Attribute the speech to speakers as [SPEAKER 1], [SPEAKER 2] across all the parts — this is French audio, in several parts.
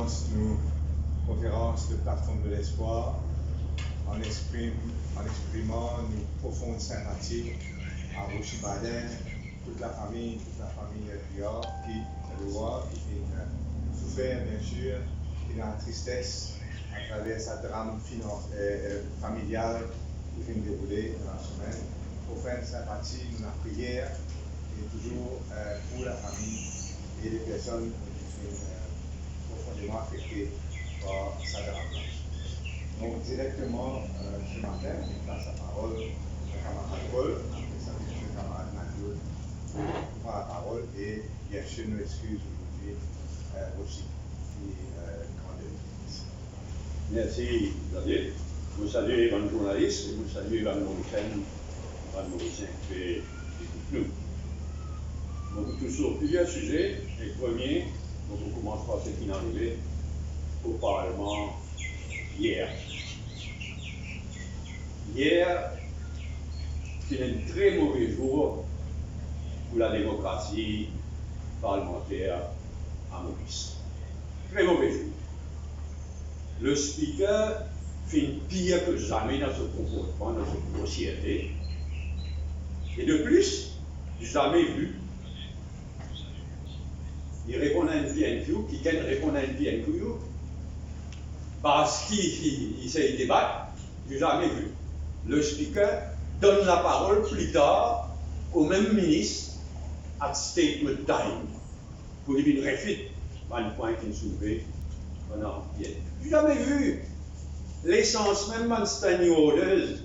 [SPEAKER 1] lance nous conférence de plateforme de l'espoir en exprimant nos profondes sympathies à Rochi Badin, toute la famille Rior, qui souffert bien sûr, qui est en tristesse à travers sa drame familiale qui vient de dérouler dans la semaine. Profonde sympathie, nous la prière et toujours pour la famille et les personnes qui sont profondément affectées par sa drame. Donc directement ce matin, je passe la parole au camarade Paul, après ça le camarade Mathieu prend la parole et bien sûr nous excuse aujourd'hui aussi.
[SPEAKER 2] Merci Xavier. Vous saluez les journalistes et vous saluez les Mauriciens qui écoutent nous. Donc toujours sur plusieurs sujets. Le premier, donc on commence par ce qui est arrivé au Parlement hier. Hier, c'est un très mauvais jour pour la démocratie parlementaire à Maurice. Très mauvais jour. Le speaker fait pire que jamais dans ce comportement, dans cette grossièreté. Et de plus, jamais vu. Il répond à une PNQ, qui répond à une PNQ, parce qu'il s'est débattre, j'ai jamais vu. Le speaker donne la parole plus tard au même ministre à statement time pour lui dire réfute un point qu'il soulevait pendant hier. J'ai jamais vu l'essence même de standing orders.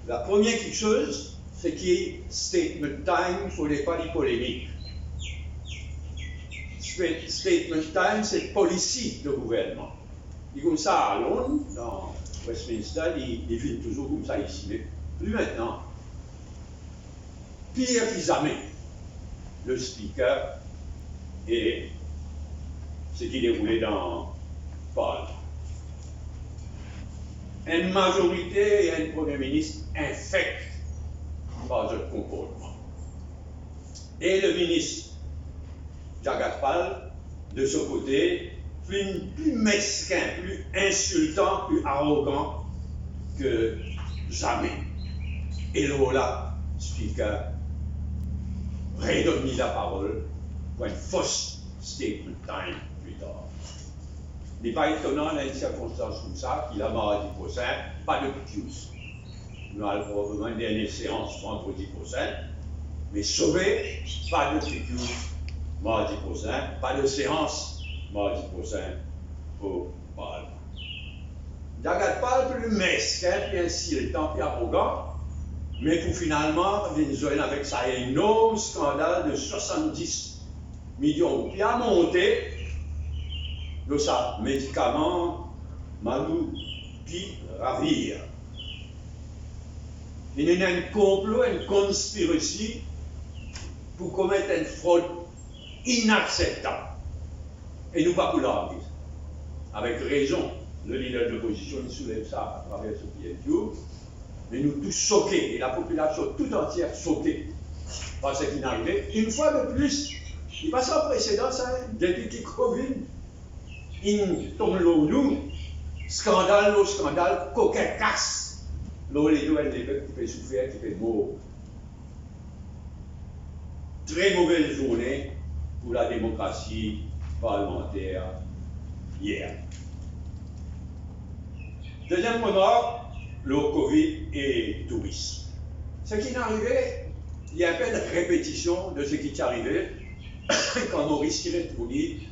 [SPEAKER 2] La première quelque chose, c'est qu'il y ait statement time, il ne faudrait pas de polémique. Statement time, c'est policy de gouvernement. Et comme ça à Londres, dans Westminster, il vit toujours comme ça ici. Mais plus maintenant. Pire que jamais, le speaker et ce qui déroulait dans Parlement. Une majorité et un Premier ministre infectent par ce comportement. Et le ministre Jagat Pal, de ce côté, plus mesquin, plus insultant, plus arrogant que jamais. Et là, speaker, redonne la parole pour une fausse statement time plus tard. Il n'est pas étonnant dans une circonstance comme ça qu'il a mardi prochain, pas de PQs. Nous allons probablement une dernière séance vendredi prochain, mais sauvé, pas de PQs mardi prochain, pas de séance mardi prochain au Parlement. Jagat Pal plus mesquin, plus insultant, plus arrogant, mais pour finalement venir avec sa énorme scandale de 70 millions de roupies monté de sa médicament Malou Pi Ravir. Il y a un complot, une conspiration pour commettre une fraude inacceptable. Et nous pas pour l'argent. Avec raison, le leader de l'opposition soulève ça à travers ce PNQ. Mais nous tous choqués, et la population tout entière choquée par ce qui est arrivé. Une fois de plus, il passe en précédent, ça, depuis qu'il Covid, il tombe nous, scandale, coquin casse, les deux qui peuvent souffrir, qui peuvent mourir. Très mauvaise journée pour la démocratie parlementaire hier. Deuxième remarque, le Covid et tourisme. Ce qui est arrivé, il y a un peu de répétition de ce qui est arrivé quand Maurice Tiretouni,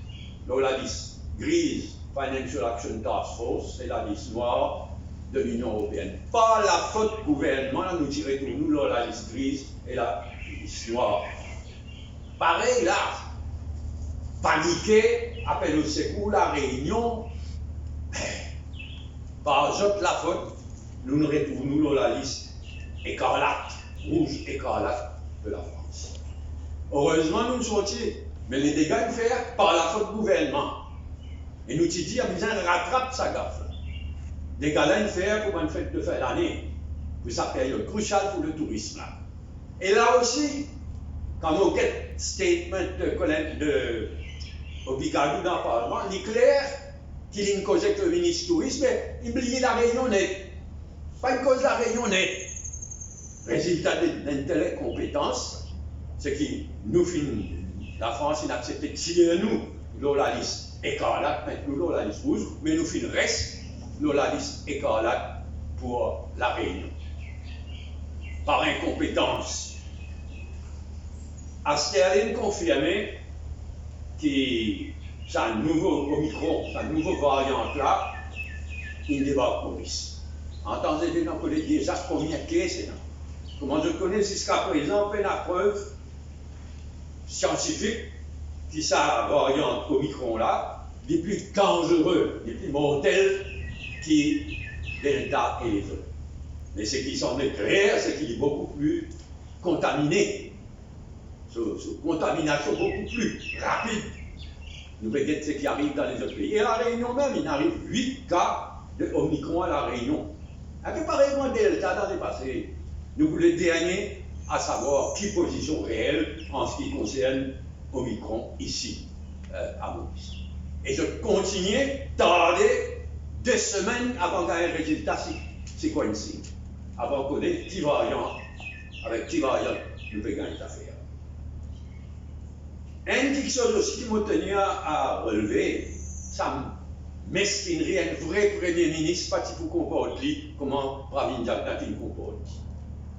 [SPEAKER 2] dans la liste grise Financial Action Task Force, c'est la liste noire de l'Union européenne. Pas la faute gouvernement, nous Tiretouni, dans la liste grise et la liste noire. Pareil là, paniqué, appel au secours, la réunion, par la faute, nous nous retrouvons dans la liste écarlate, rouge écarlate de la France. Heureusement, nous nous sortis, mais les dégâts nous faits par la faute du gouvernement. Et nous dit, il y a besoin de rattraper sa gaffe. Des dégâts nous faits pour une fête de fin d'année, pour sa période cruciale pour le tourisme. Là. Et là aussi, quand on a statement de au Picardie dans le Parlement, il est clair qu'il y a une cause avec le ministre du Tourisme, mais il oublie la Réunion net. Pas une cause de la Réunion net. Résultat d'une telle compétence, c'est que nous finissons, la France, il a accepté de tirer nous, la liste écarlate, maintenant la liste rouge, mais nous finissons reste, la liste écarlate pour la Réunion. Par incompétence. Asterlin confirmé que ce nouveau Omicron, ce nouveau variant-là, il débarque pour lui. En tant que on connaît déjà combien de cas c'est là. Comment je connais jusqu'à présent, peine la preuve scientifique que sa variante Omicron-là, les plus dangereux, les plus mortels qui Delta et les autres. Mais ce qui semble clair, c'est qu'il est beaucoup plus contaminé. Une contamination beaucoup plus rapide. Nous regardons ce qui arrive dans les autres pays. Et à la Réunion même, il arrive 8 cas de Omicron à la Réunion. Avec pareillement Delta dans les passés. Nous voulons le dernier, à savoir qui position réelle en ce qui concerne Omicron ici, à Maurice. Et je continue tarder 2 semaines avant qu'il y ait un résultat séquencé. Avant qu'on ait petit variant, avec petit variant, nous pouvons gagner l'affaire. Une chose aussi qui m'a tenu à relever, ça mesquinerie, un vrai Premier ministre, pas si vous comportez comment Pravin Jagnnath comporte.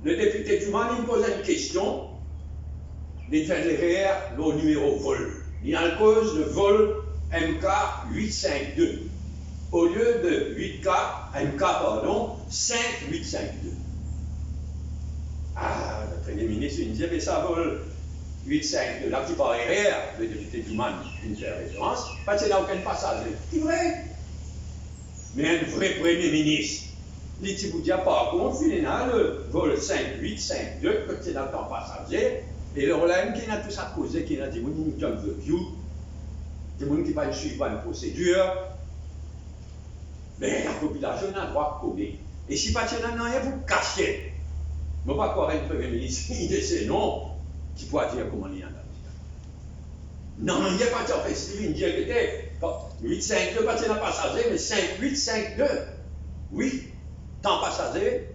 [SPEAKER 2] Le député Dumas, il pose une question, il fait le numéro vol. Il a une cause de vol MK 852. Au lieu de 8K, MK, pardon, 5852. Ah, le Premier ministre, il disait, mais ça vole 852. Là, qui paraît rare, le député Dumas, il fait référence, parce qu'il n'y a aucun passager. C'est vrai. Mais un vrai Premier ministre, il dit, vous dites, par contre, il a le vol 5852, quand il a un passager, et le problème qu'il a tout ça causé, qu'il a dit, vous dites, jump the queue, des gens qui ne suivent pas une procédure. Mais la population n'a droit de connaître. Et si pas de rien, vous cachez. Je ne vais pas croire un Premier ministre qui dit non, qui pourra dire comment il y en a. Non, il n'y a pas de fait. Il dit que c'était 852, pas de passager, mais 5852. Oui, tant passager.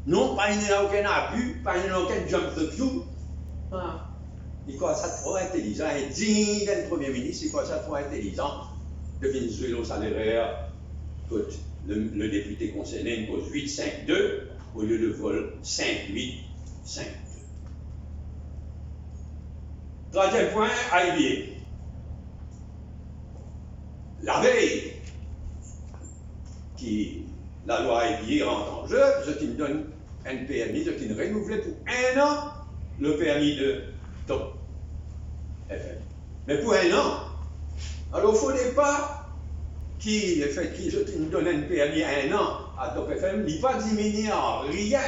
[SPEAKER 2] Non, pas il n'y a aucun abus, pas il n'y a aucun jump the queue. Ah. Il croit ça trop intelligent. Et digne d'un Premier ministre, il croit ça trop intelligent de Venezuela au salaire. Le député concerné une cause 852 au lieu de vol 5852. Troisième point, AIBA. La veille qui la loi AIBA rentre en jeu, ce qui me donne un permis, ce qui me renouvelle pour 1 an le permis de Top FM. Mais pour 1 an, alors il ne faudrait pas qui nous donne un permis à 1 an à Top FM, il ne va pas diminuer en rien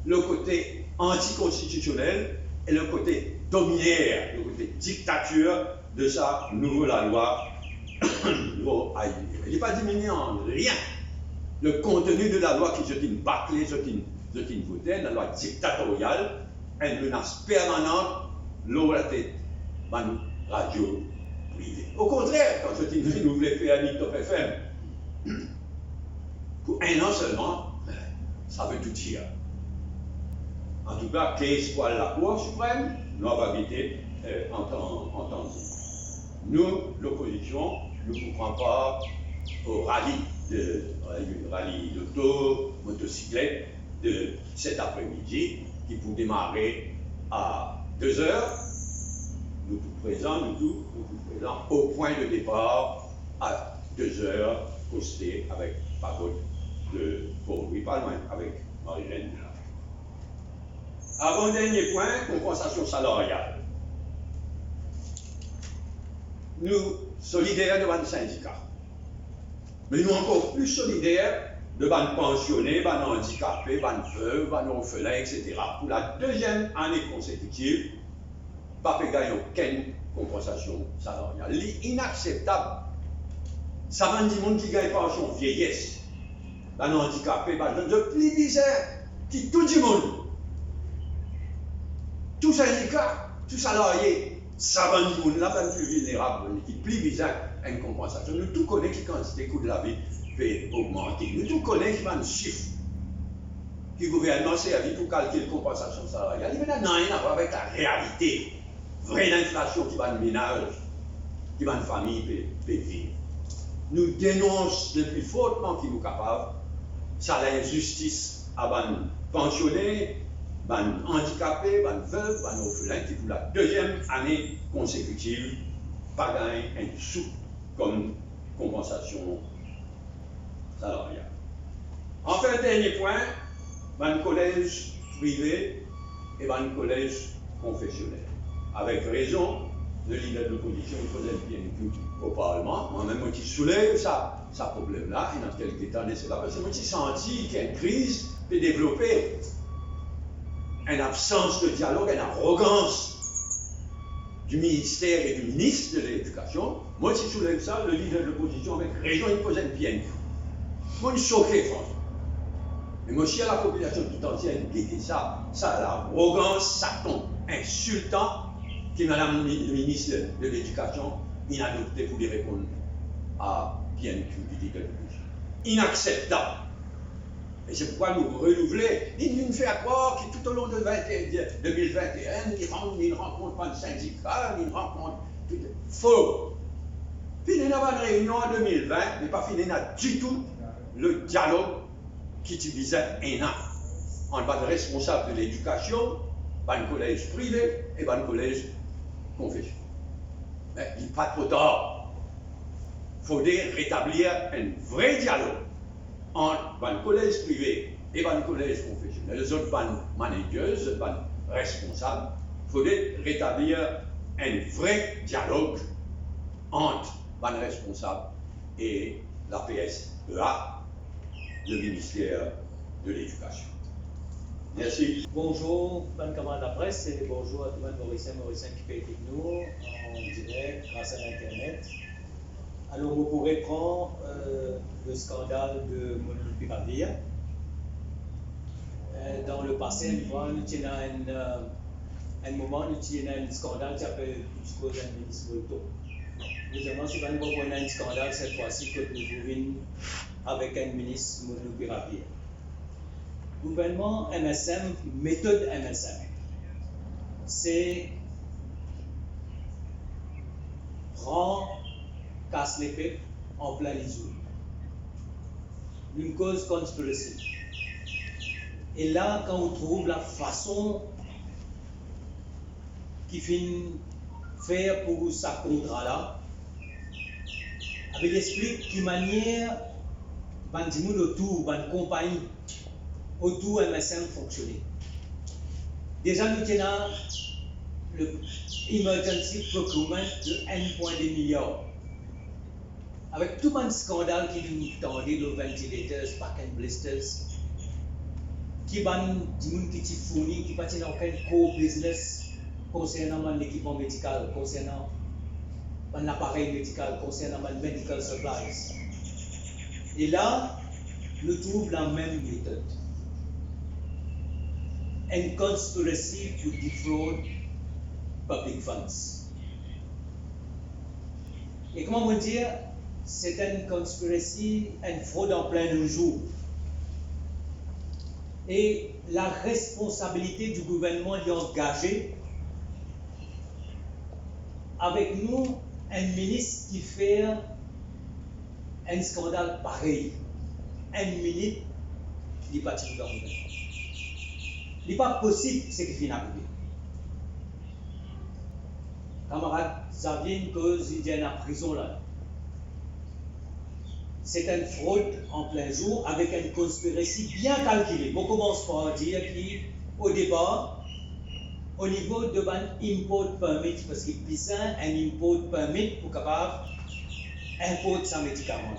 [SPEAKER 2] le côté anticonstitutionnel et le côté dominaire, le côté dictature de sa nouvelle loi, nouveau AIBA. Il ne va pas diminuer en rien le contenu de la loi qui est une bâclée, qui est voté, la loi dictatoriale, une menace permanente, l'eau à la tête, radio. Au contraire, quand je dis que nous voulons faire un Top FM, pour 1 an seulement, ça veut tout dire. En tout cas, 15 fois la Cour suprême, nous avons été entendus. Nous, l'opposition, nous ne prenons pas au rallye d'auto, motocyclette de cet après-midi, qui pour démarrer à 2 heures. Nous tous présents au point de départ à 2 heures, posté avec Pagode de Port-Louis, pas loin, avec Marie-Hélène. Avant-dernier point, compensation salariale. Nous, solidaires devant les syndicats, mais nous encore plus solidaires devant les pensionnés, devant les handicapés, devant les veuves, devant les orphelins, etc. Pour la 2e année consécutive, pas fait gagner aucune compensation salariale. C'est inacceptable. Ça va dire monde qui gagne pension vieillesse, dans les handicapés, dans le plus bizarre, qui tout le monde, tout syndicat, tout salarié, ça va nous là, plus vulnérable, qui plus besoin d'une compensation. Nous tous connaissons que la quantité de coût de la vie peut augmenter. Nous tous connaissons qu'il y a un chiffre que le gouvernement servi pour calculer la compensation salariale. Il n'y a rien à voir avec la réalité. Vraie inflation qui va de ménage, qui va de famille peut vivre. Nous dénonçons depuis fortement qu'il nous capable, ça l'injustice à les pensionnés, les handicapés, les veuves, les orphelins qui pour la deuxième année consécutive pas gagné un sou comme compensation salariale. Enfin, dernier point, les collèges privés et les collèges confessionnels. Avec raison, le leader de l'opposition faisait le PNQ au Parlement. Moi-même, je soulève ça problème-là, et dans quelques temps, c'est là, parce que moi, j'ai senti qu'il y a une crise peut développer une absence de dialogue, une arrogance du ministère et du ministre de l'Éducation. Moi, je soulève ça, le leader de l'opposition, avec raison, il posait le PNQ. Moi, je suis choqué, franchement. Mais moi, si à la population tout entière dit ça, l'arrogance, ça tombe insultant, que Madame le ministre de l'Éducation inadopté pour lui répondre à PNQ du leader de l'opposition. Inacceptable. Et c'est pourquoi nous renouveler. Il nous fait croire que tout au long de 2021, il ne rencontre pas de syndicat, il ne rencontre tout. Faux. Puis il y a une réunion en 2020, mais pas fini du tout le dialogue qui visait un an. On va être responsable de l'éducation, un collège privé et un collège confessionnel. Mais il n'est pas trop tard. Il faudrait rétablir un vrai dialogue entre un collège privé et un collège confessionnel. Les autres managers, les autres responsables, il faudrait rétablir un vrai dialogue entre les responsables et la PSEA, le ministère de l'Éducation. Merci.
[SPEAKER 3] Bonjour, bonne camarade de la presse et bonjour à tout le monde Mauricien qui peut être avec nous en direct grâce à l'Internet. Alors, vous pourrez prendre le scandale de Molnupiravir. Dans le passé, nous avons un moment, nous avons un scandale qui s'appelle un ministre Volto. Nous demandons si nous avons un scandale cette fois-ci que nous vivons avec un ministre Molnupiravir. Gouvernement MSM, méthode MSM, c'est prendre, casse les pipes en plein lisou. Une cause conspiracy. Et là, quand on trouve la façon qui finit faire pour ce contrat-là, avec l'esprit qui manière, bandimoun autour, band compagnie, autour MSM fonctionner. Déjà, nous tenons le emergency procurement de 1,2 milliard. Avec tout un scandale qui nous tendait, le ventilators, pack and blisters, qui ban du monde qui fournit, qui pas dans aucun co-business concernant l'équipement médical, concernant l'appareil médical, concernant les medical supplies. Et là, nous trouvons la même méthode. Une conspiracy to defraud public funds. Et comment vous dire, c'est une conspiracy, une fraude en plein jour. Et la responsabilité du gouvernement est engagée avec nous, un ministre qui fait un scandale pareil. Une minute, il n'est pas tiré dans le gouvernement. Il n'est pas possible ce qui finit arrivé. Camarade Xavier, une cause, il est en prison là. C'est une fraude en plein jour avec une conspiration bien calculée. On commence par dire qu'au départ, au niveau de import permit, parce qu'il y a un import permit pour capable importer sa médicament.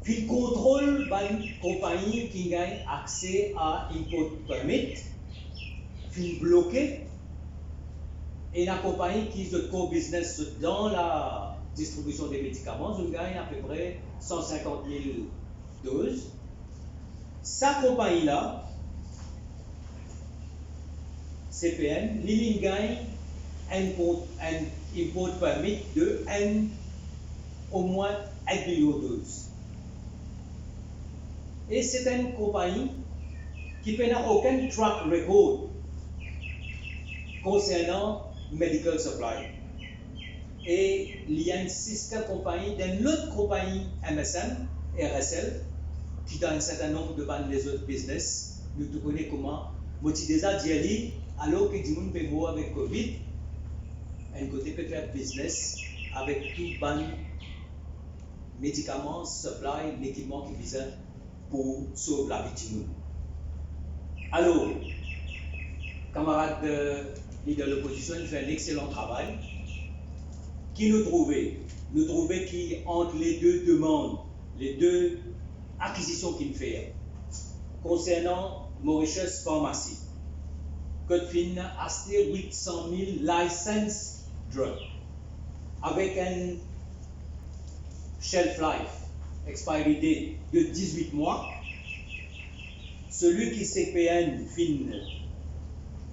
[SPEAKER 3] Puis contrôle une compagnie qui gagne accès à import permit, puis bloqué, et la compagnie qui est de co-business dans la distribution des médicaments, je gagne à peu près 150 000 doses. Sa compagnie-là, CPN, il gagne import permit de au moins 1 million de doses. Et c'est une compagnie qui n'a aucun track record concernant medical supply. Et il y a une sister compagnie d'une autre compagnie MSM, RSL, qui dans un certain nombre de bandes les autres business, nous te connaissons comment, moi tu déjà dit alors que du monde peut voir avec Covid, un côté peut faire business avec tout ban médicaments, supply, l'équipement qui vise pour sauver la vie du monde. Alors, camarades de l'opposition, ils font un excellent travail. Qui nous trouvait? Nous trouvait qui entre les deux demandes, les deux acquisitions qu'il fait concernant Mauritius Pharmacy, que fin a acheté 800 000 license drugs avec un shelf life, expiry date de 18 mois. Celui qui CPN fin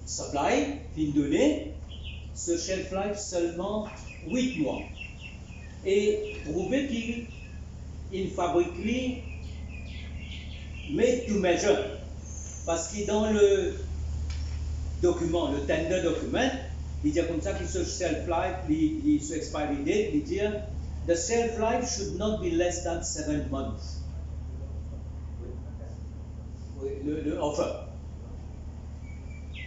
[SPEAKER 3] supply, fin donné, ce shelf life seulement 8 mois. Et trouver qu'il fabrique made to measure. Parce que dans le document, le tender document, il dit comme ça que ce shelf life, ce expiry date, il dit the shelf life should not be less than 7 months. Le offer.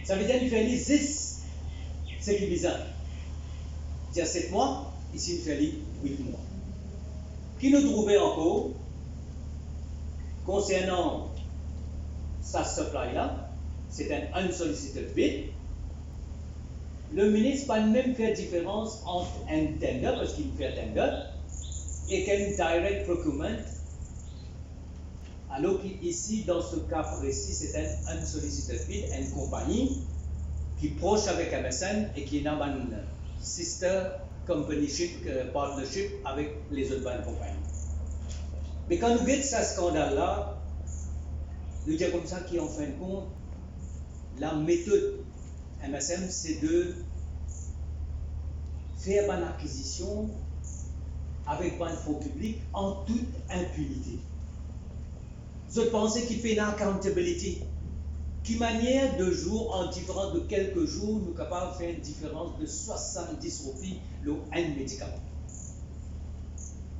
[SPEAKER 3] Ça veut dire qu'il fait 10, c'est qui bizarre. Il y a 7 mois, ici il fait 8 mois. Qui nous trouvait encore concernant sa supply là, c'est un unsolicited bid. Le ministre n'a pas même fait différence entre un tender, parce qu'il fait un tender, et qu'un direct procurement. Alors qu'ici, dans ce cas précis, c'est un unsolicited bid, une compagnie qui est proche avec MSN et qui a une sister company partnership avec les autres compagnies. Mais quand nous avons ce scandale-là, nous disons comme ça qu'en fin de compte, la méthode MSM, c'est de faire une acquisition avec un fonds public en toute impunité. Je pensais qu'il fait une accountability. Qui manière de jour, en différence de quelques jours, nous sommes capables de faire une différence de 70 roupies le un médicament.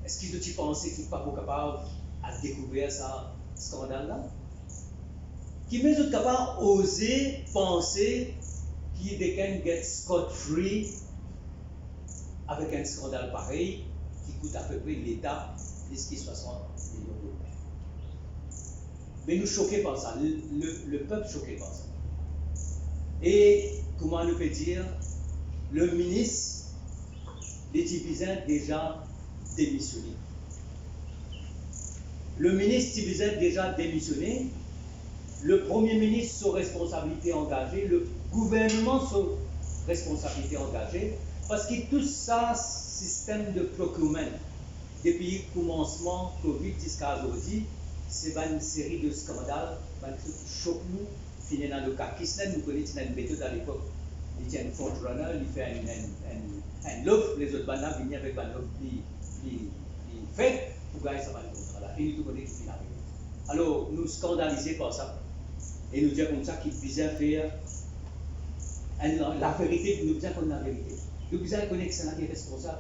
[SPEAKER 3] Est-ce que tu pensais qu'il n'est pas capable de découvrir ce scandale-là? Qui met nous capable d'oser penser qu'il can get scot-free avec un scandale pareil qui coûte à peu près l'État jusqu'à 60 millions d'euros. Mais nous choqués par ça, le peuple choqué par ça. Et comment on peut dire, le ministre des Tibizins déjà démissionné. Le ministre Tibizin déjà démissionné, le Premier ministre sous responsabilité engagée, le gouvernement sous responsabilité engagée, parce que tout ça, système de procurement, depuis le commencement Covid jusqu'à aujourd'hui, c'est une série de scandales, qui choquent nous. Fini dans le cas Kisnen, nous connaissons une méthode à l'époque. Il tient un front-runner, il fait un offre, les autres bandes viennent avec un offre, il fait pour gagner ce contrat-là. Et nous connaissons qui finit. Alors, nous scandalisons par ça. Et nous disons comme ça qu'il visait faire la vérité, nous disons qu'on a la vérité. Nous disons qu'on est excellent et responsable.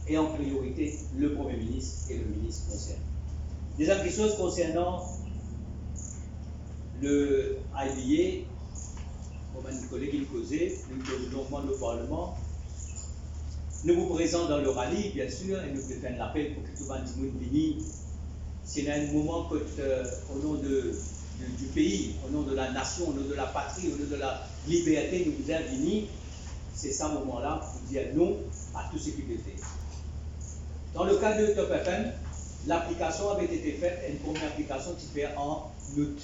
[SPEAKER 3] Et en priorité, le Premier ministre et le ministre concerné. Deuxième chose concernant le IBA, comme un collègue il causait, nous devons le Parlement. Nous vous présentons dans le rallye, bien sûr, et nous faisons l'appel pour que tout le monde vienne. C'est un moment que, au nom du pays, au nom de la nation, au nom de la patrie, au nom de la liberté, nous vous invitons. C'est ce moment-là pour dire non à tout ce qui peut faire. Dans le cas de Top FM, l'application avait été faite, une première application qui fait en août.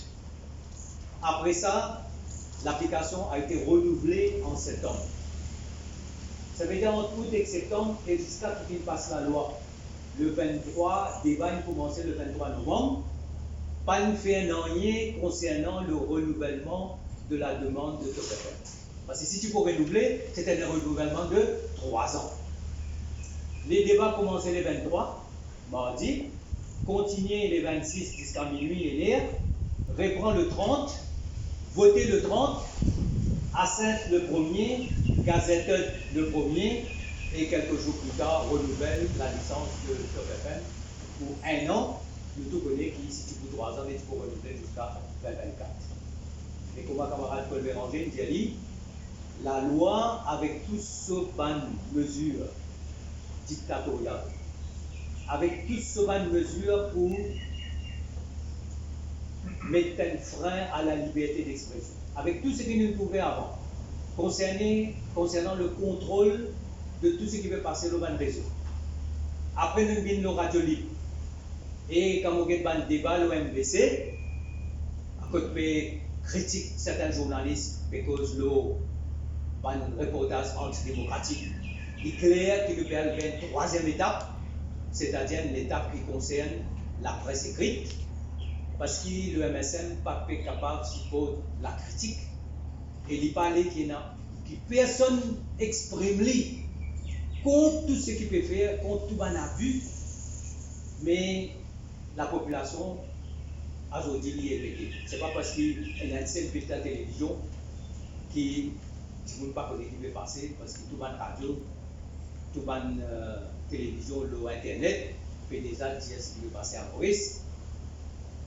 [SPEAKER 3] Après ça, l'application a été renouvelée en septembre. Ça veut dire entre août et septembre, et jusqu'à ce qu'il passe la loi. Le 23, débat commençait le 23 novembre. Pas une fait un rien concernant le renouvellement de la demande de Top FM. Parce que si tu peux renouveler, c'est un renouvellement de 3 ans. Les débats commençaient les 23, mardi, continuer les 26 jusqu'à minuit et l'air, reprend le 30, voter le 30, Assainte le 1er, Gazette le 1er, et quelques jours plus tard, renouvelle la licence de Top FM pour 1 an. Nous tout connaissons qui, si tu peux 3 ans, et tu peux renouveler jusqu'à 2024. Et comme ma camarade Paul Béranger nous a dit, la loi, avec toutes ces mesures dictatoriales, avec toutes ces mesures pour mettre un frein à la liberté d'expression, avec tout ce que nous trouvions avant, concernant le contrôle de tout ce qui peut passer dans le réseau. Après, nous avons nos radios libres. Et quand nous avons un débat, l'OMBC, à côté critique certains journalistes, parce que le reportage antidémocratique, il est clair qu'il y a une troisième étape, c'est-à-dire l'étape qui concerne la presse écrite, parce que le MSM n'est pas capable de supporter la critique, et il parlait que personne exprime contre tout ce qu'il peut faire, contre tout ce qu'on a vu, mais la population a aujourd'hui est pété. Ce n'est pas parce qu'il y a une seule petite télévision qui ne peut pas qui peut passer, parce que tout le monde radio, tout le monde télévision, internet, peut déjà dire ce qui peut passer en Maurice.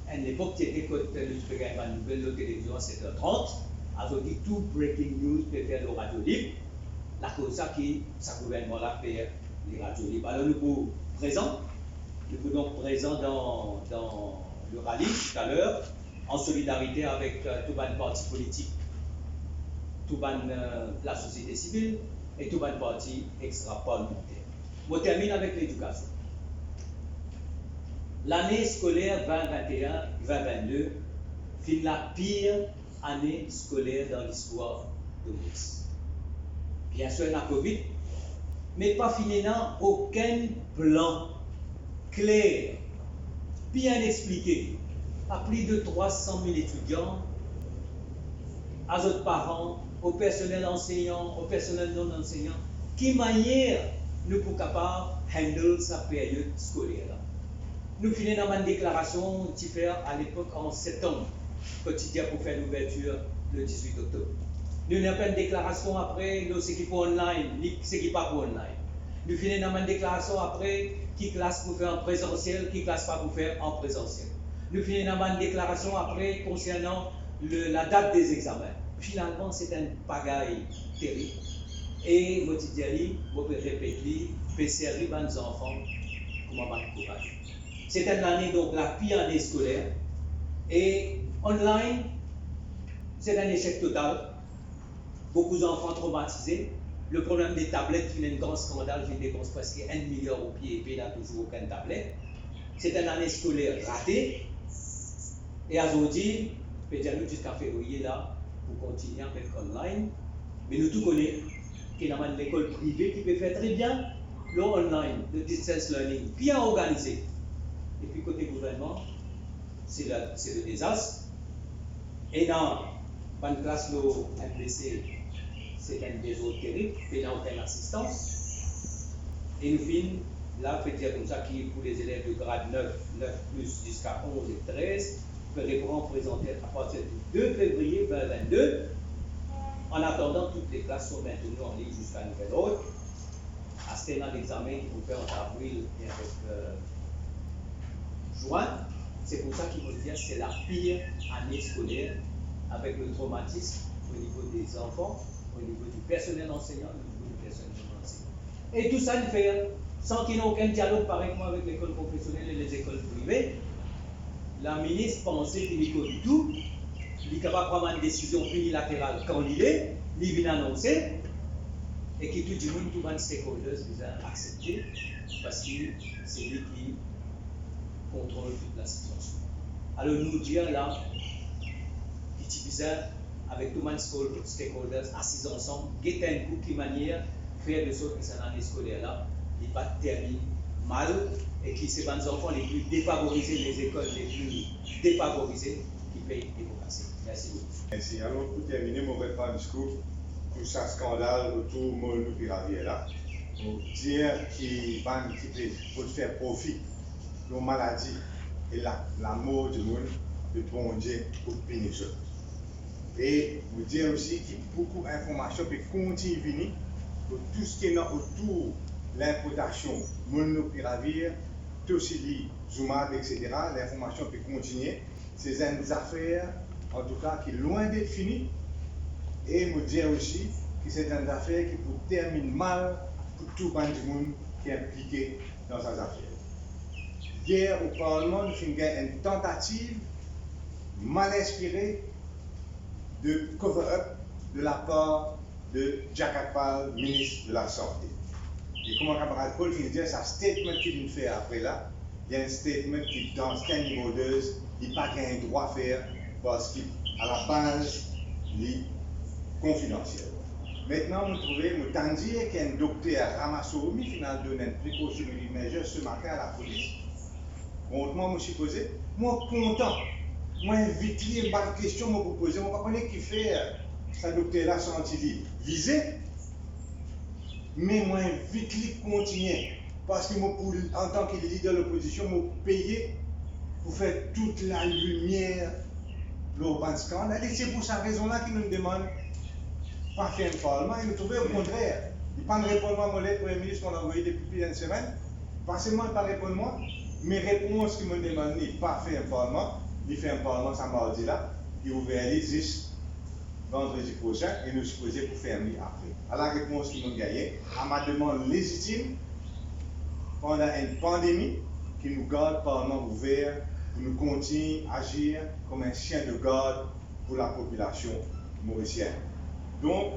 [SPEAKER 3] À l'époque, c'était quand le gars une nouvelle, la télévision à 7h30, aujourd'hui tout breaking news peut faire le radio libre. La cause ça qui, ce gouvernement-là fait les radios libres. Alors nous sommes présents, donc présents dans le rallye tout à l'heure, en solidarité avec tout le parti politique, tout la société civile et tout le parti extra-parlementaire. On termine avec l'éducation. L'année scolaire 2021-2022 fut la pire année scolaire dans l'histoire de Maurice. Bien sûr, la Covid, mais pas finalement aucun plan clair, bien expliqué, à plus de 300 000 étudiants, à d'autres parents, au personnel enseignant, au personnel non enseignant, qui manière nous pour capable handle sa période scolaire. Nous finissons dans une déclaration à l'époque en septembre, quotidien pour faire l'ouverture le 18 octobre. Nous n'avons pas une déclaration après, nous ce qui pour online, ce qui pas pour online. Nous finissons dans une déclaration après, qui classe pour faire en présentiel, qui classe pas pour faire en présentiel. Nous finissons dans une déclaration après concernant la date des examens. Finalement, c'est un pagaille terrible. Et moi, je dis, vous pouvez répéter, peut servir aux enfants comment on va courage. C'est une année, donc la pire année scolaire. Et online, c'est un échec total. Beaucoup d'enfants traumatisés. Le problème des tablettes, il y a un grand scandale, il dépense presque 1 milliard au pied et il n'a toujours aucune tablette. C'est une année scolaire ratée. Et aujourd'hui, peut-être jusqu'à février, là, pour continuer avec online. Mais nous tous connaissons qu'il y a une école privée qui peut faire très bien le online, le distance learning, bien organisé. Et puis côté gouvernement, c'est le désastre. Et dans une classe, le MPC, c'est un réseau terrible, il n'y a aucune assistance. Et nous finissons, là, on peut dire comme ça, qui pour les élèves de grade 9 plus jusqu'à 11 et 13, peut répondre présenter à partir du 2 février 2022. En attendant, toutes les classes sont maintenues en ligne jusqu'à nouvel ordre. À ce temps, l'examen qu'il faut faire en avril et avec juin, c'est pour ça qu'il faut dire que c'est la pire année scolaire avec le traumatisme au niveau des enfants, au niveau du personnel enseignant, au niveau du personnel non enseignant. Et tout ça, il fait sans qu'il n'y ait aucun dialogue pareillement avec l'école professionnelle et les écoles privées. La ministre pensait qu'il n'y a du tout, il est capable de prendre une décision unilatérale quand il est, il vient annoncer, et que tout le monde, tout le monde stakeholders, vient accepter, parce que c'est lui qui contrôle toute la situation. Alors nous dire là, petit bizarre, avec tout le monde stakeholders assis ensemble, guetter un coup qui manière faire de sorte que cette année scolaire là, il ne pas termine mal et qui c'est les enfants les plus défavorisés, les écoles les plus défavorisées qui payent les démocraties. Merci beaucoup.
[SPEAKER 1] Merci. Alors pour terminer, je vais faire un discours tout ça scandale autour de Molnupiravir là, pour dire qu'il peut faire profit de maladie et la mort du monde, de bon Dieu pour punir ça. Et vous dire aussi qu'il y a beaucoup d'informations qui continuent à venir pour tout ce qui est autour de l'importation Molnupiravir, tout ce qui est Zumab, etc. L'information peut continuer. C'est une affaire, en tout cas, qui est loin d'être finie. Et vous dire aussi que c'est une affaire qui peut terminer mal pour tout le monde qui est impliqué dans ces affaires. Hier, au Parlement, nous avons une tentative mal inspirée de cover-up de la part de Jack Atpal, ministre de la Santé. Et comme mon camarade Paul vient de dire, c'est un statement qu'il vient de faire après là. Il y a un statement qui, dans ce niveau 2, il n'a pas un droit à faire parce qu'à la base, il est confidentiel. Maintenant, nous trouvons qu'il y a un docteur Ramassoumi qui a donné une précaution majeure ce matin à la police. Contre moi, je suis posé, moi content. Moi, invite une bonne question, moi vous poser. Moi, je ne sais pas qui fait ça docteur-là senti visé. Mais moi, invite lui continuer. Parce que moi, en tant que leader de l'opposition, je paye pour faire toute la lumière l'urban scandale. Et c'est pour cette raison-là qu'il nous demande pas faire un parlement. Et nous trouvons au contraire. Il ne répond pas à mon lettre Premier ministre qu'on a envoyé depuis plus d'une semaine. Pas seulement il ne répond pas moi, mais réponse qu'il me demande, il pas faire un parlement. Il fait un parlement ce mardi-là. Il ouvert les 10 vendredi prochain et nous supposons pour faire mieux après. À la réponse qu'ils m'ont gagné, à ma demande légitime, pendant une pandémie qui nous garde le Parlement ouvert, pour nous continuer à agir comme un chien de garde pour la population mauricienne. Donc,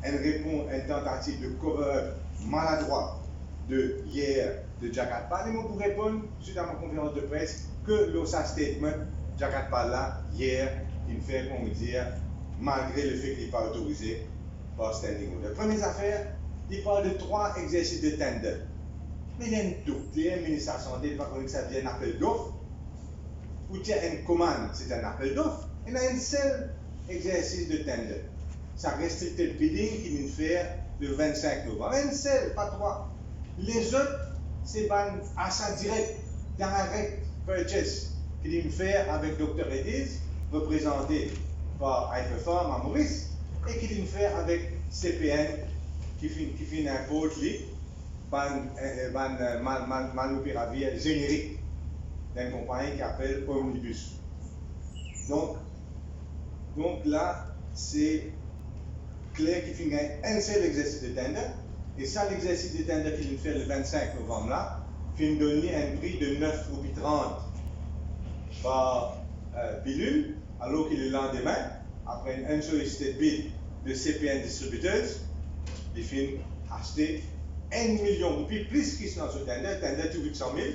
[SPEAKER 1] elle répond à une tentative de cover maladroit de hier de Jack Atpal. Et moi, pour répondre, suite à ma conférence de presse, que l'OSA statement, Jack Atpal là, hier, il me fait, comment dire, malgré le fait qu'il n'est pas autorisé par standing order. Première affaire, il parle de 3 exercices de tender. Mais il y a une docteur, le ministre de la Santé, il va connaître que ça devient un appel d'offres. Ou il y a une commande, c'est un appel d'offres. Il y a un seul exercice de tender. Ça restricted bidding qu'il vient de faire le 25 novembre. Un seul, pas 3. Les autres, c'est un achat direct, direct purchase qu'il vient de faire avec Dr. Redis, représenté par Hyperfarm à Maurice, et qu'il vient de faire avec CPN qui fait un impôt Molnupiravir générique d'une compagnie qui s'appelle Omnibus. Donc là, c'est clair qu'il fait un seul exercice de tender, et ça, l'exercice de tender qu'il fait le 25 novembre là, fait donner un prix de 9,30 € par pilule, alors que le lendemain, après un unsolicited bid de CPN Distributors, il fait acheter 1 million de roupies, plus qu'il dans ce tender tout 800 000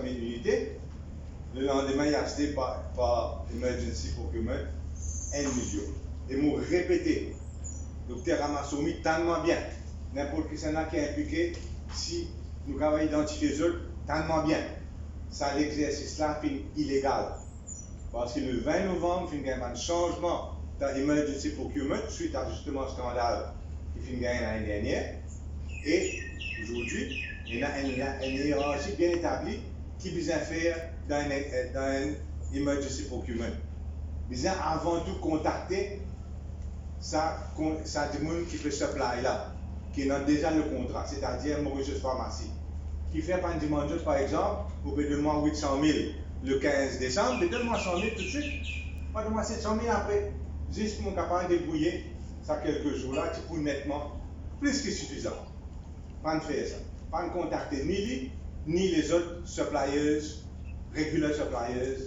[SPEAKER 1] unités. Le lendemain, il a acheté par Emergency Procurement 1 million. Et moi, répéter, docteur Ramassoumi, tellement bien, n'importe qui s'en a qui est impliqué, si nous avons identifié les autres, tellement bien. Ça, l'exercice-là, est illégal. Parce que le 20 novembre, il y a un changement dans Emergency Procurement suite à justement ce scandale qui finit l'année dernière. Et aujourd'hui, il y a une hiérarchie bien établie qui vise à faire dans un Emergency Procurement. Vise avant tout contacter ça du monde qui fait supply là, qui a déjà le contrat, c'est-à-dire Mauritius Pharmacie, qui fait par dimanche, par exemple, vous pouvez donner 800 000 le 15 décembre, mais donne-moi 100 000 tout de suite, moi donne-moi 700 000 après, juste pour être capable de débrouiller ça quelques jours là, tu peux nettement, plus que suffisant. Pas de faire ça, pas de contacter ni lui, ni les autres suppliers, regular suppliers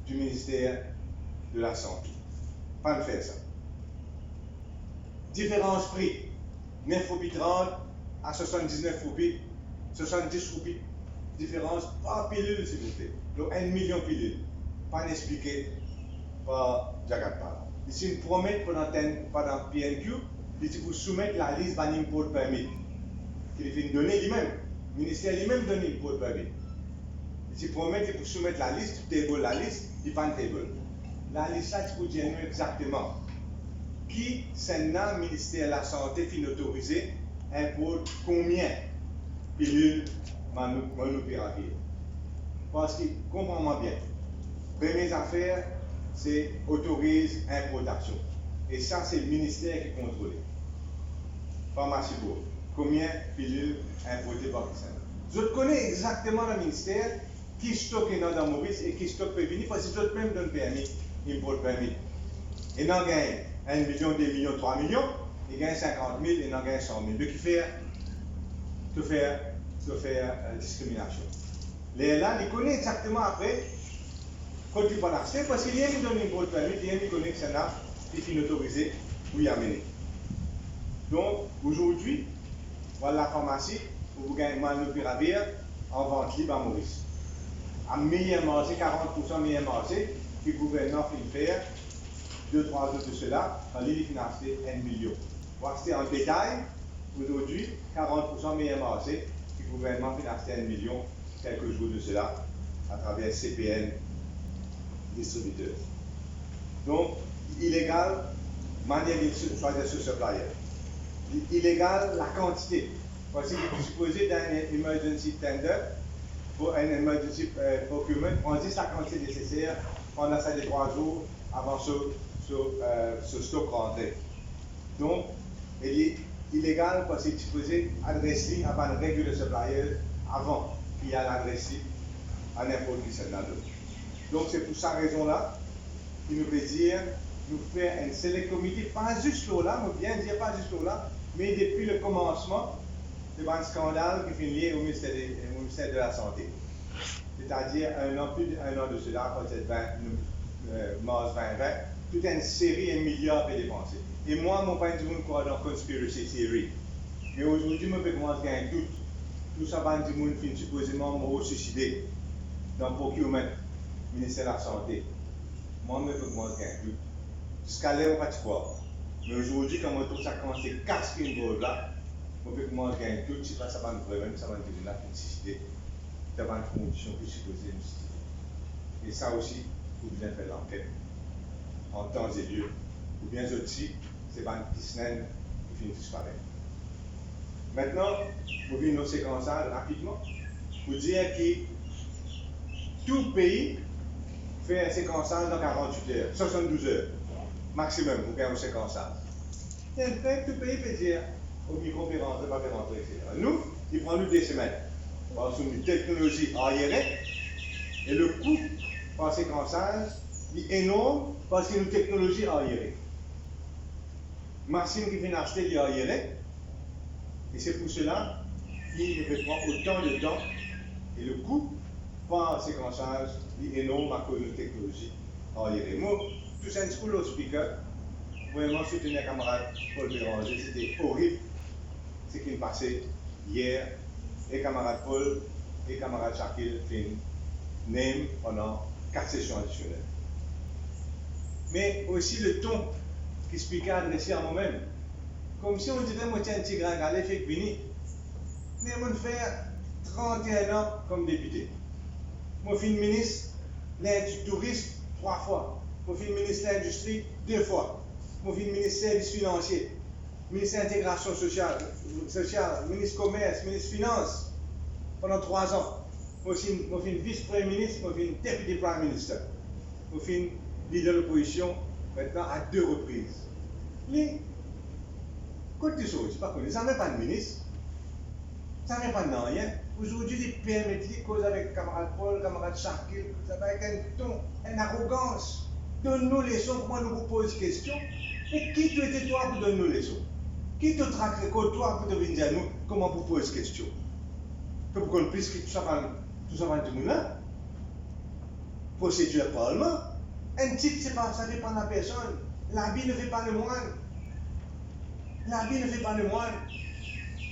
[SPEAKER 1] du ministère de la Santé. Pas de faire ça. Différence prix, 9,30 € à 79 roupies, 70 roupies. Différence par pilule, s'il vous plaît. Donc 1 million de pilules. Pas expliqué par Jack Atpal. Ici, une promesse pendant PNQ, il faut soumettre la liste d'un import permit. Il fait donner lui-même. Le ministère lui-même donne import permit. Il promet qu'il faut soumettre la liste, table la liste, il pas une table. La liste là, il faut dire exactement qui, Sénat, ministère de la Santé, fin autorisé, impose combien de pilules molnupiravir. Parce que, comprends-moi bien, première affaire, c'est autorise importation. Et ça, c'est le ministère qui contrôle. Pharmacie Bourg. Combien de pilules importées par le Sénat. Je connais exactement le ministère qui stocke dans Maurice et qui stocke peut venir parce que je même donne permis, import permis. Et n'en gagne 1 million, 2 millions, 3 millions, il gagne 50 000 et n'en gagne 100 000. Donc il fait discrimination. Là, il connaît exactement après, quand tu vas l'acheter, parce qu'il y a mis donné import permis, il y a mis connaît que ça n'a pas été autorisé pour y amener. Donc aujourd'hui, voilà la pharmacie où vous gagnez molnupiravir en vente libre à Maurice. À meilleur marché, 40% meilleur marché, que le gouvernement fait faire 2-3 ans de cela, en ligne financier 1 million. Pour acheter en détail, aujourd'hui, 40% meilleur marché, que le gouvernement financier 1 million, quelques jours de cela, à travers CPN distributeur. Donc, illégal, manière de choisir ce supplier. Illégal, la quantité. Parce que vous supposez d'un emergency tender, pour un emergency procurement, on dit la quantité nécessaire pendant ça des 3 jours avant ce stock rentré. Donc, il est illégal parce que vous supposez adresser avant une règle de supplier avant qu'il y a l'adresse à n'importe qui celle-là. Donc, c'est pour cette raison-là qu'il nous veut dire, nous faire un select committee, pas juste là, mais bien dire pas juste là, mais depuis le commencement, c'est un scandale qui est lié au ministère de la Santé. C'est-à-dire plus d'un an de cela, peut-être mars 2020, toute une série, 1 milliard est dépensé. Et moi, mon point de vue, je crois dans conspiracy theory. Mais aujourd'hui, je peux commencer à un doute. Tout ça va du monde qui supposément m'a suicidé dans le procurement, ministère de la Santé. Moi, je peux commencer à un doute. Jusqu'à là, on ne va pas croire. Mais aujourd'hui, quand on trouve ça commence à casser une boule là, on peut commencer à un doute, si ça va nous problème, ça va nous donner la suicider. Ça va une condition que supposée nous suicider. Et ça aussi, vous bien faire l'enquête en temps et lieu. Ou bien aussi, c'est pas une petite semaine qui finit disparaître. Maintenant, vous voyez nos séquençages rapidement. Vous dire que tout pays fait un séquençage dans 48 heures, 72 heures maximum pour faire un séquençage. C'est un fait, tout pays peut dire au micro-pérentre, pas faire rentrer, etc. Nous, il prend nous 2 semaines. Parce que une technologie arriérée et le coût par séquençage est énorme parce qu'il y a une technologie arriérée. Machine qui vient acheter les arriérés, et c'est pour cela qu'il prend autant de temps et le coût par séquençage est énorme à cause de la technologie arriérée. Moi, tout ça, un school of speaker, vraiment soutenir camarade Paul Béranger, c'était horrible ce qui me passait hier. Et camarade Paul et camarade Shakil fait name pendant 4 sessions additionnelles. Mais aussi le ton qui expliquait adressé à moi-même. Comme si on disait, moi tiens un petit grand galet fait venir. Mais moi faire 31 ans comme député. Moi je suis ministre du tourisme 3 fois. Moi je suis ministre de l'industrie 2 fois. Moi je suis ministre du service financier. Ministre de l'intégration sociale, ministre commerce, ministre finance, pendant 3 ans. Moi, je suis vice-premier ministre, moi, je suis député prime minister. Moi, je suis leader de l'opposition maintenant à 2 reprises. Mais, côté chose, pas connu, ça ne met pas de ministre, ça ne met pas de rien. Aujourd'hui, ils permettent de causer avec camarade Paul, camarade Shakil, ça va avec un ton, une arrogance. Donne-nous les leçons, comment nous vous pose question. Mais qui tu étais toi pour donner nos leçons? Qui te traque toi pour te venir dire nous comment vous posez question? Pour qu'on puisse que tout ça va du monde là. Procédure parlement. Un titre, ça dépend de la personne. L'habit ne fait pas le moine. L'habit ne fait pas le moine.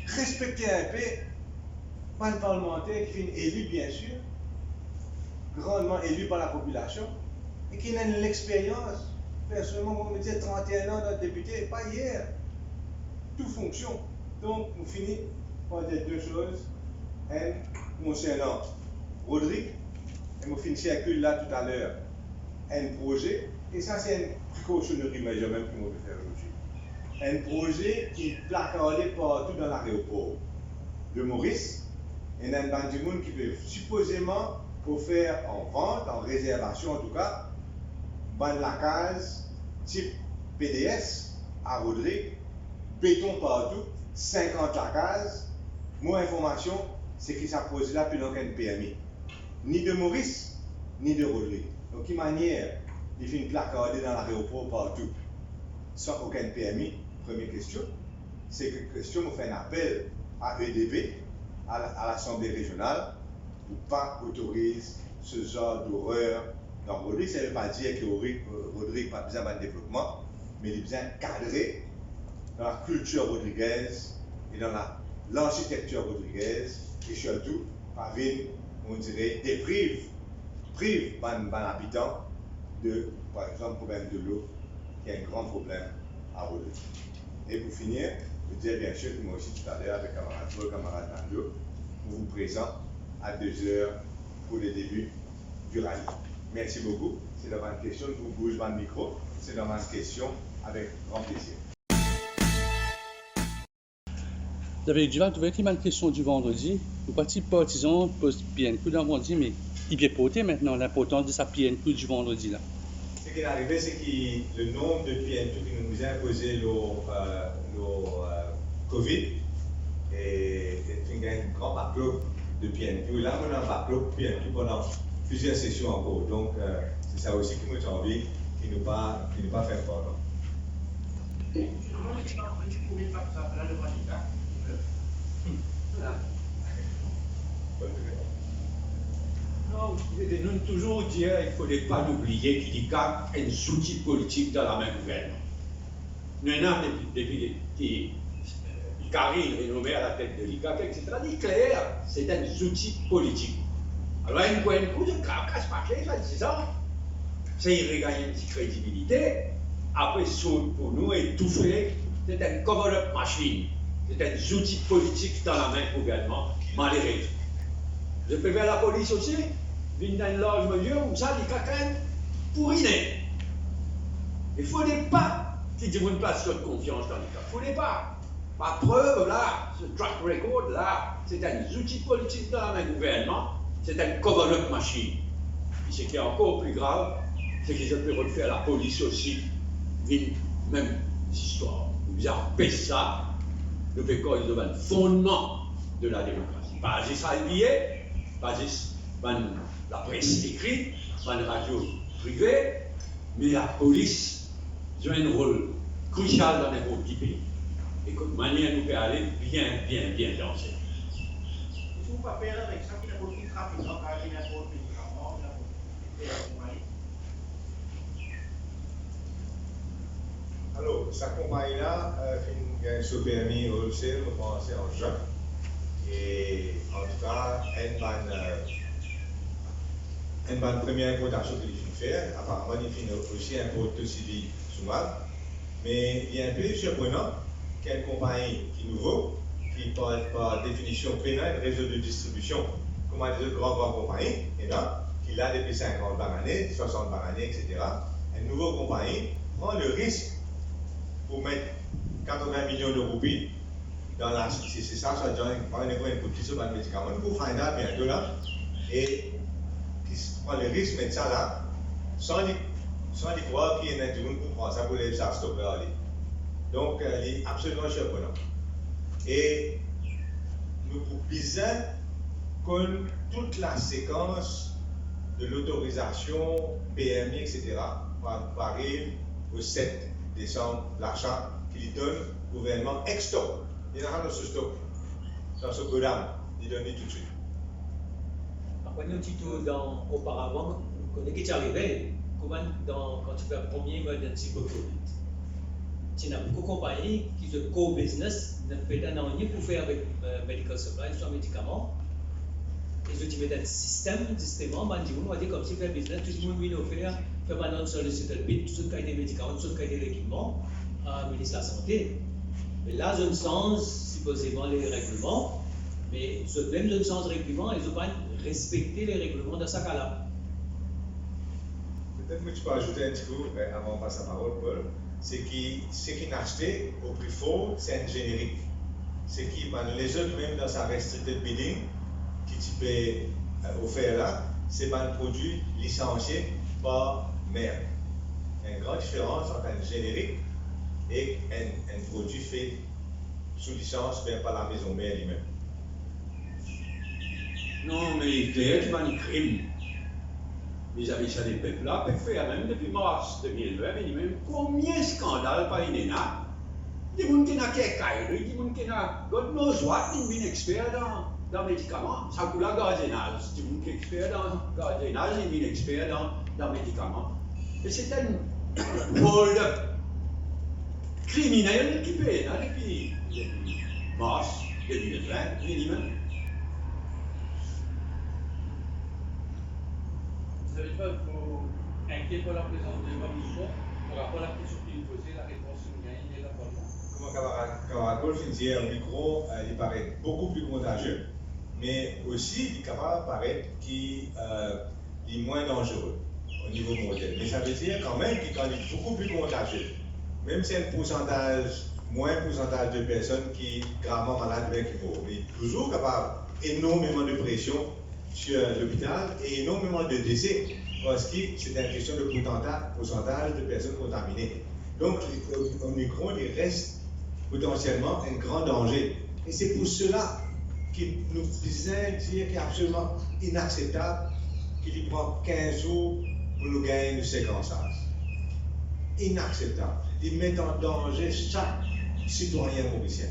[SPEAKER 1] Respectez un peu un parlementaire qui est élu, bien sûr, grandement élu par la population, et qui a l'expérience. Personnellement, on me dit 31 ans d'être député, pas hier. Tout fonctionne. Donc, on finit par dire 2 choses. Un, concernant Rodrigue, et on finit circule là tout à l'heure. un projet, et ça c'est une précautionnerie majeure même que moi peux faire aujourd'hui. Un projet qui est placardé partout dans l'aéroport de Maurice, et un bande de monde qui peut supposément offrir en vente, en réservation en tout cas, bande la case type PDS à Rodrigue, béton partout, 50 la case. Mon information, c'est qu'il s'est posé là plus qu'un PMI. Ni de Maurice, ni de Rodrigue. Donc, quelle manière il fait une placardée dans l'aéroport partout, sans aucun PMI? Première question. C'est que question, on fait un appel à EDB, à l'Assemblée régionale, pour ne pas autoriser ce genre d'horreur dans Rodrigue. Ça ne veut pas dire que Rodrigue n'a pas besoin de développement, mais il a besoin de cadrer dans la culture rodriguaise et dans l'architecture rodriguaise, et surtout, par une, on dirait, prive les habitants de, par exemple, le problème de l'eau, qui est un grand problème à Rodrigue. Et pour finir, je dis bien sûr que moi aussi tout à l'heure avec camarade Nando, nous vous présente à 2h pour le début du rallye. Merci beaucoup. C'est la bonne question. Je vous bouge le micro. C'est la bonne question avec grand plaisir.
[SPEAKER 4] David Duval, tu vois qu'il y a une question du vendredi. Le parti partisan pose PNQ dans le vendredi, mais il vient porter maintenant l'importance de sa PNQ du vendredi là.
[SPEAKER 1] Ce qui est arrivé, c'est que le nombre de PNQ qui nous a imposé le Covid est un grand backlog de PNQ. Là, on a un backlog PNQ pendant plusieurs sessions encore. Donc, c'est ça aussi qui m'a envie, qui ne pas faire peur.
[SPEAKER 2] Non, nous toujours dire qu'il ne faudrait pas oublier qu'il y a un outil politique dans la main gouvernement. Nous avons depuis Karine rénommée à la tête de l'ICAC, etc. C'est clair, c'est un outil politique. Alors, un coup de casse paquet, ça dit ça. C'est il regagne une petite crédibilité. Après, pour nous, étouffer, c'est un cover-up machine. C'est un outil politique dans la main du gouvernement, malheureux. Je préfère la police aussi, d'une large mesure, où ça, les cacanes pourrinés. Il ne faudrait pas qu'ils aient une place de confiance dans les cas. Il ne faudrait pas. Ma preuve, là, ce track record, là, c'est un outil politique dans la main du gouvernement, c'est un cover-up machine. Et ce qui est encore plus grave, c'est qu'ils ont pu refaire la police aussi, une même histoire. Nous avons ça, nous faisons le fondement de la démocratie. Pas juste à billet, pas juste la presse écrite, pas la radio privée, mais la police joue un rôle crucial dans n'importe quel pays. Et de manière nous peut aller bien danser.
[SPEAKER 5] Vous ne pouvez pas faire avec ça qui n'a pas de trafic, donc il n'a pas de médicaments, il n'a pas de compagnie.
[SPEAKER 1] Alors, sa compagnie-là a un permis wholesale, on pense en juin. Et en tout cas, une bonne première importation qu'il fait faire. Apparemment, il fait aussi un porte civil sous mal. Mais il y a un peu surprenant qu'il y a une compagnie qui est nouveau, qui par définition pénale un réseau de distribution, comme des autres grandes compagnies, et là, qui a depuis 50 années, 60 années, etc. Une nouvelle compagnie prend le risque pour mettre 80 millions de roupies dans la c'est ça, ça donne une petite sur le médicament. Pour faire ça bientôt là, et qui prend le risque de mettre ça là, sans y croire qu'il y a un monde pour prendre ça pour les stopper. Donc, il est absolument surprenant. Et nous proposons que toute la séquence de l'autorisation PMI, etc., arrive au 7 décembre, l'achat qu'il donne au gouvernement ex-stock. Il y en a dans ce stock, dans ce programme, il donne tout de suite.
[SPEAKER 3] Après, un petit tour auparavant, on connaît qui est arrivé, quand tu fais un premier mode d'un petit peu Covid. Il y a beaucoup de compagnies qui ont co-business, ne peuvent pas pour faire avec medical supply, soit médicaments. Ils ont un système, justement, on va dire comme si fait business, tout le monde vient offrir, fait maintenant solliciter bid, tout ce qui a des médicaments, tout ce qui a des équipements, au ministre de la Santé. Mais là, je sens supposément les règlements, mais même je sens les règlements, ils n'ont pas respecté les règlements dans ce cas-là.
[SPEAKER 1] Peut-être que tu peux ajouter un petit coup avant de passer la parole, Paul. C'est que ce qui n'a acheté au plus fort, c'est un générique. C'est qui, les autres, même dans sa restricted bidding, qui tu peux offrir là, c'est un produit licencié par maire. Il y a une grande différence entre un générique et un produit fait sous licence, mais par la maison mère lui-même.
[SPEAKER 2] Non, mais il est clair qu'il y a un crime vis-à-vis ça des peuples là, peut faire même depuis mars 2020, mais il même combien de scandales par une éna. Des gens qui n'ont qu'un caille, des gens qui n'ont God knows what, des gens experts dans les médicaments, ça coule à gardiennage, des gens qui sont experts dans gardiennage, des gens experts dans les médicaments. Et c'est un rôle criminel qui paye depuis mars 2020, minimum.
[SPEAKER 4] Vous savez pas, il faut inquiéter pour la présence de Mamiko par rapport à la question qu'il posait, la réponse qu'il gagne et la parole.
[SPEAKER 1] Comme Camaracol dit, un micro, il paraît beaucoup plus contagieux, mais aussi il est capable de paraître qu'il est moins dangereux au niveau mondial. Mais ça veut dire quand même qu'il est beaucoup plus contagieux. Même si c'est un pourcentage, moins pourcentage de personnes qui sont gravement malades mais qui mourent. Mais il est toujours capable énormément de pression sur l'hôpital et énormément de décès parce que c'est une question de pourcentage de personnes contaminées. Donc, l'Omicron, il reste potentiellement un grand danger. Et c'est pour cela qu'il nous disait dire qu'il est absolument inacceptable qu'il prend 15 jours pour nous gagner le séquençage. Inacceptable. Il met en danger chaque citoyen mauricien.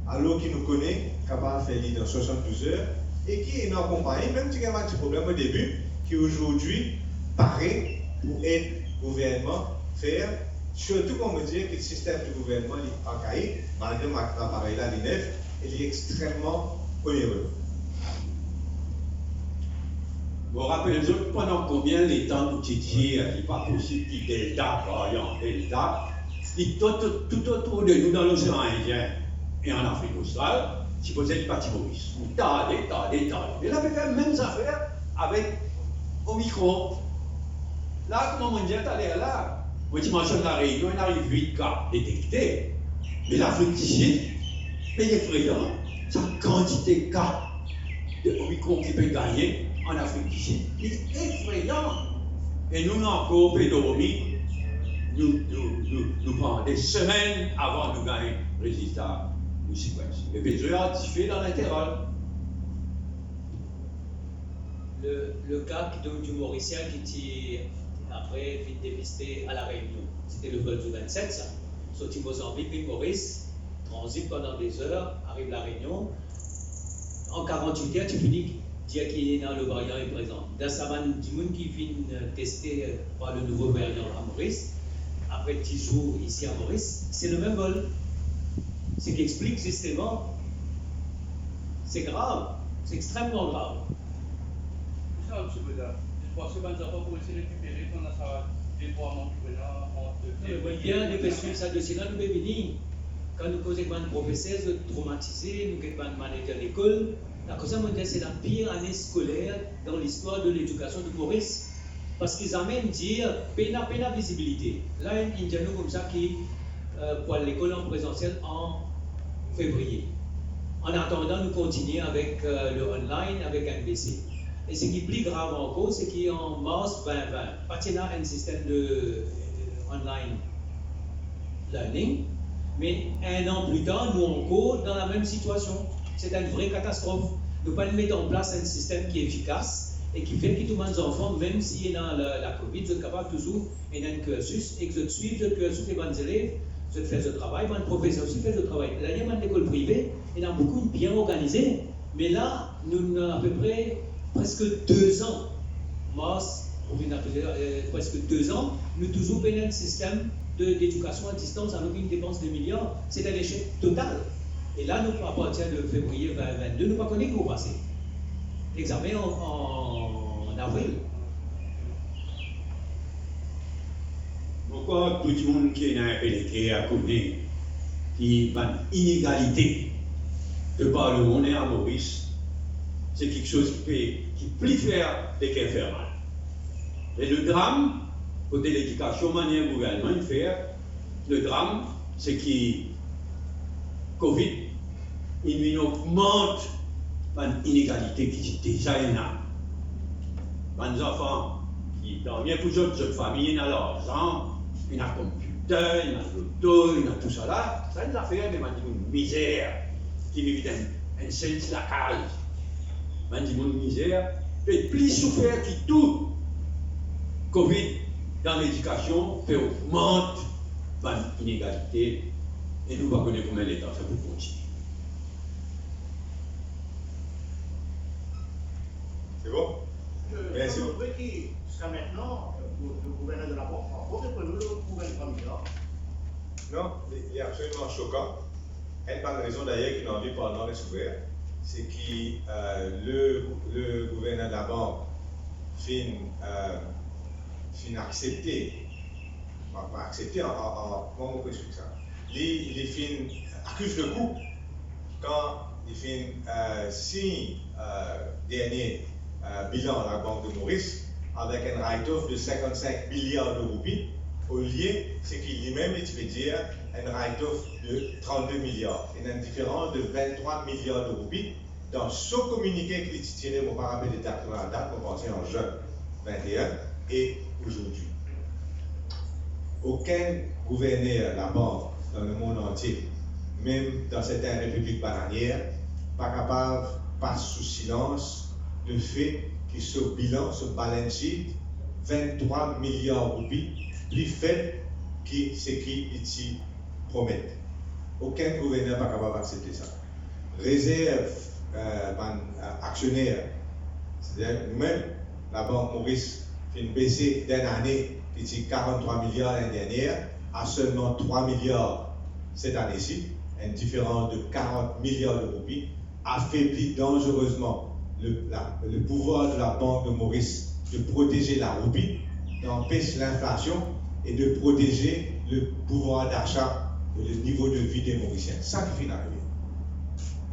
[SPEAKER 1] Alors qu'il nous connaît, capable de faire l'île dans 72 heures, et qui est en compagnie, même s'il y a un petit problème au début, qui aujourd'hui paraît pour aider le gouvernement à faire, surtout qu'on me dit que le système du gouvernement est archaïque, malgré l'appareil là, l'INEF, il est extrêmement onéreux.
[SPEAKER 2] Vous rappelez-vous pendant combien de temps nous étions, il n'est pas possible qu'il y ait Delta, variant Delta, tout autour de nous dans l'océan Indien et en Afrique australe, si vous êtes parti Maurice. Tardé. Il avait fait les mêmes affaires avec Omicron. Là, comment on dit, t'allais là, vous mentionne la Réunion, il arrive 8 cas détectés, mais l'Afrique du Sud, c'est effrayant, sa quantité de cas de Omicron qui peut gagner en Afrique du Sud, c'est effrayant. Et nous, encore pédoromie, nous prenons des semaines avant de gagner le résultat. Et puis, je l'ai ratifié dans l'intervalle.
[SPEAKER 3] Le cas du Mauricien qui était après vite dépisté à La Réunion, c'était le vol du 27, ça. Sorti Mozambique, puis Maurice, transite pendant des heures, arrive La Réunion. En 48 heures, tu finis dire qu'il est dans le variant est présent. Dans sa man, du monde qui vient tester par le nouveau variant à Maurice, après 10 jours ici à Maurice, c'est le même vol. Ce qui explique justement, c'est grave, c'est extrêmement grave.
[SPEAKER 4] C'est ça, M. Bouddha. Je pense que nous avons pour essayer de récupérer qu'on a ça déploiement
[SPEAKER 3] entre bien, nous suivre ça de cela, nous pouvons venir. Quand nous causons avec un professeur traumatisé, nous avons un manager à l'école, la cause c'est la pire année scolaire dans l'histoire de l'éducation de Maurice. Parce qu'ils amènent dire, pena visibilité. Là, il y a nous comme ça qui pour l'école en présentiel en février. En attendant, nous continuons avec le online, avec NBC. Et ce qui est plus grave encore, c'est qu'en mars 2020, Patina a un système de online learning, mais un an plus tard, nous encore dans la même situation. C'est une vraie catastrophe. Nous ne pouvons pas mettre en place un système qui est efficace et qui fait que tous les enfants, même s'il y a la COVID, sont capables toujours d'un cursus et que je suive le cursus des bons élèves. Je fais ce travail, mon professeur aussi fait ce travail. D'ailleurs, dans l'école privée, il y a beaucoup bien organisé, mais là, nous avons à peu près presque 2 ans, presque 2 ans, nous toujours payons un système d'éducation à distance avec une dépense de milliards. C'est un échec total. Et là, nous, à partir de février 2022, nous ne connaissons pas comment passer. L'examen en avril.
[SPEAKER 2] Pourquoi tout le monde qui est dans un pays à côté, qui a une inégalité de par le monde et à Maurice, c'est quelque chose qui est plus faire que faire mal. Et le drame, Côté l'éducation, manière gouvernement, il fait. Le drame, c'est que Covid, il augmente l'inégalité qui est déjà énorme. Les enfants qui, dans bien plus de familles, ils ont l'argent, ils ont le computer, ils ont l'auto, ils ont tout ça là. Ça, ils ont fait une misère qui vit dans un sens la case. Une misère, et plus souffert que tout. Covid, dans l'éducation, peut augmenter l'inégalité et nous ne connaissons pas combien de temps ça peut continuer.
[SPEAKER 1] C'est bon? Merci beaucoup.
[SPEAKER 5] Jusqu'à maintenant, le gouverneur de la Banque franco est connu le gouvernement familial.
[SPEAKER 1] Non, il est absolument choquant. Elle pas de raison d'ailleurs qu'il en dit pendant les souverains. C'est que le gouverneur de la Banque fin accepter, pas accepter, comment on peut expliquer ça? Il fin accuse le coup quand il fin signe dernier bilan à la Banque de Maurice avec un write-off de 55 milliards de roupies. Au lieu, c'est qu'il lui-même, il peut dire, un write-off de 32 milliards. Il y a une différence de 23 milliards de roupies. Dans ce communiqué qu'il a tiré, mon parapet de date, la date, on pensait en juin 21 et aujourd'hui. Aucun gouverneur de la banque dans le monde entier, même dans certaines républiques bananières, pas capable de passer sous silence le fait que ce bilan, ce balance sheet, 23 milliards de roupies, plus fait que ce qu'ils promettent. Aucun gouverneur n'est pas capable d'accepter ça. Réserve actionnaire, c'est-à-dire nous-mêmes, la Banque Maurice fait une baissée d'une année qui était 43 milliards l'année dernière à seulement 3 milliards cette année-ci, une différence de 40 milliards de roupies, affaiblit dangereusement le pouvoir de la Banque de Maurice de protéger la roupie, d'empêcher l'inflation et de protéger le pouvoir d'achat et le niveau de vie des Mauriciens. C'est ça qui finit d'arriver.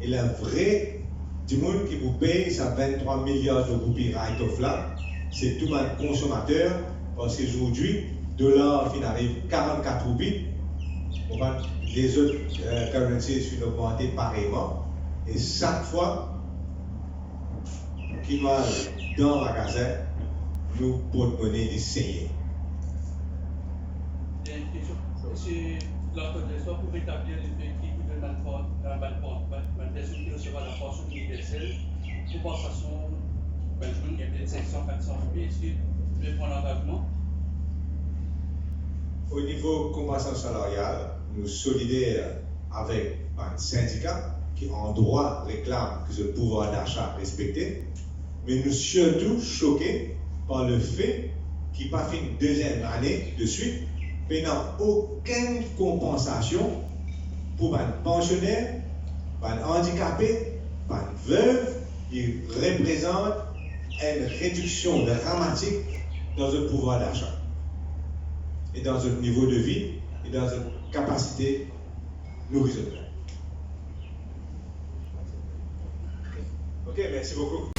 [SPEAKER 1] Et le vrai du monde qui vous paye sa 23 milliards de roupies write-off là, c'est tout le consommateur, parce qu'aujourd'hui, dollar fin arrive 44 roupies, les autres currencies sont augmentées pareillement, et chaque fois qu'il va dans la gazette, nous porte-monnaie de saigner.
[SPEAKER 4] Il y a une question. C'est l'organisation pour établir l'effectif de la personne qui recevra la pension universelle, compensation, il y a peut-être 500, 400 roupies. Est-ce que vous pouvez prendre l'engagement?
[SPEAKER 1] Au niveau compensation salariale, nous solidaires avec un syndicat qui en droit réclame que ce pouvoir d'achat respecté, mais nous surtout choqués par le fait qu'il n'a pas fait une deuxième année de suite, mais n'a aucune compensation pour un pensionnaire, un handicapé, un veuve, qui représente une réduction dramatique dans le pouvoir d'achat, et dans le niveau de vie, et dans la capacité nourrissante. Ok, merci beaucoup.